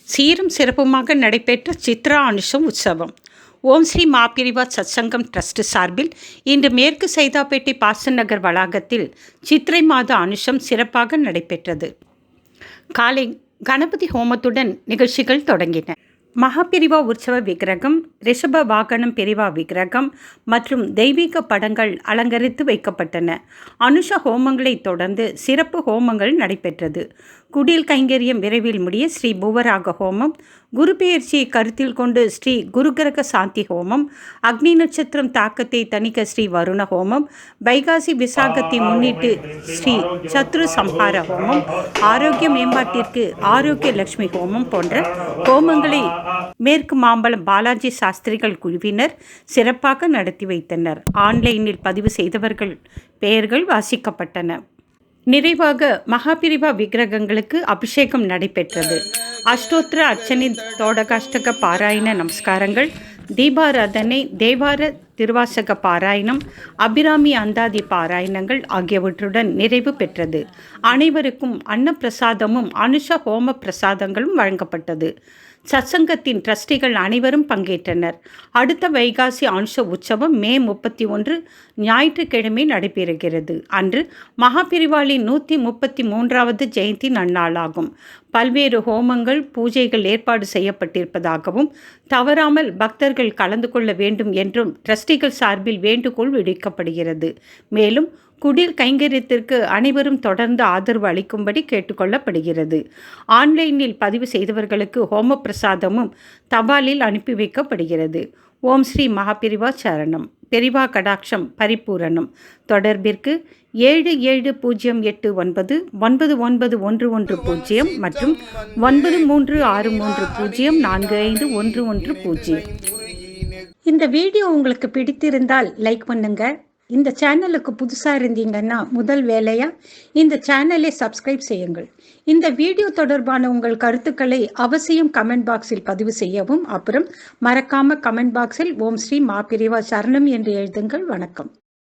சீரும் சிறப்புமாக நடைபெற்ற சித்ரா அனுஷம் உற்சவம் ஓம் ஸ்ரீ மாபிரிவா சத்சங்கம் ட்ரஸ்ட் சார்பில் இன்று மேற்கு சைதாப்பேட்டை பாசன் நகர் வளாகத்தில் சித்திரை மாத அனுஷம் சிறப்பாக நடைபெற்றது. காலை கணபதி ஹோமத்துடன் நிகழ்ச்சிகள் தொடங்கின. மகாபிரிவா உற்சவ விக்கிரகம், ரிஷப வாகனம் பிரிவா விக்கிரகம் மற்றும் தெய்வீக படங்கள் அலங்கரித்து வைக்கப்பட்டன. அனுஷ ஹோமங்களை தொடர்ந்து சிறப்பு ஹோமங்கள் நடைபெற்றது. குடில் கைங்கரியம் விரைவில் முடிய ஸ்ரீ பூவராக ஹோமம், குரு பெயர்ச்சியை கருத்தில் கொண்டு ஸ்ரீ குருகிரக சாந்தி ஹோமம், அக்னி நட்சத்திரம் தாக்கத்தை தணிக்க ஸ்ரீ வருண ஹோமம், வைகாசி விசாகத்தை முன்னிட்டு ஸ்ரீ சத்ரு சம்ஹார ஹோமம், ஆரோக்கிய மேம்பாட்டிற்கு ஆரோக்கிய லட்சுமி ஹோமம் போன்ற ஹோமங்களை மேற்கு மாம்பலம் பாலாஜி சாஸ்திரிகள் குழுவினர் சிறப்பாக நடத்தி வைத்தனர். ஆன்லைனில் பதிவு செய்தவர்கள் பெயர்கள் வாசிக்கப்பட்டன. நிறைவாக மகாபிரிவா விக்கிரகங்களுக்கு அபிஷேகம் நடைபெற்றது. அஷ்டோத்திர அர்ச்சனை, தோடகாஷ்டக பாராயண நமஸ்காரங்கள், தீபாராதனை, தேவார திருவாசக பாராயணம், அபிராமி அந்தாதி பாராயணங்கள் ஆகியவற்றுடன் நிறைவு பெற்றது. அனைவருக்கும் அன்னப்பிரசாதமும் அனுஷ ஹோம பிரசாதங்களும் வழங்கப்பட்டது. சத்சங்கத்தின் ட்ரஸ்டிகள் அனைவரும் பங்கேற்றனர். அடுத்த வைகாசி அனுஷ உற்சவம் மே 31 ஞாயிற்றுக்கிழமை நடைபெறுகிறது. அன்று மகாபிரிவாளின் 133வது ஜெயந்தி நன்னாளாகும். பல்வேறு ஹோமங்கள், பூஜைகள் ஏற்பாடு செய்யப்பட்டிருப்பதாகவும் தவறாமல் பக்தர்கள் கலந்து கொள்ள வேண்டும் என்றும் ட்ரஸ்டிகள் சார்பில் வேண்டுகோள் விடுக்கப்படுகிறது. மேலும் குடில் கைங்கரியத்திற்கு அனைவரும் தொடர்ந்து ஆதரவு அளிக்கும்படி கேட்டுக்கொள்ளப்படுகிறது. ஆன்லைனில் பதிவு செய்தவர்களுக்கு ஹோம பிரசாதமும் தபாலில் அனுப்பி வைக்கப்படுகிறது. ஓம் ஸ்ரீ மகாபிரிவா சரணம். பெரிவா கடாட்சம் பரிபூரணம். தொடர்பிற்கு 770899991110 மற்றும் 9363045110. இந்த வீடியோ உங்களுக்கு பிடித்திருந்தால் லைக் பண்ணுங்க. இந்த சேனலுக்கு புதுசாக இருந்தீங்கன்னா முதல் வேலையாக இந்த சேனலை சப்ஸ்கிரைப் செய்யுங்கள். இந்த வீடியோ தொடர்பான உங்கள் கருத்துக்களை அவசியம் கமெண்ட் பாக்ஸில் பதிவு செய்யவும். அப்புறம் மறக்காம கமெண்ட் பாக்ஸில் ஓம் ஸ்ரீ மாபிரிவா சரணம் என்று எழுதுங்கள். வணக்கம்.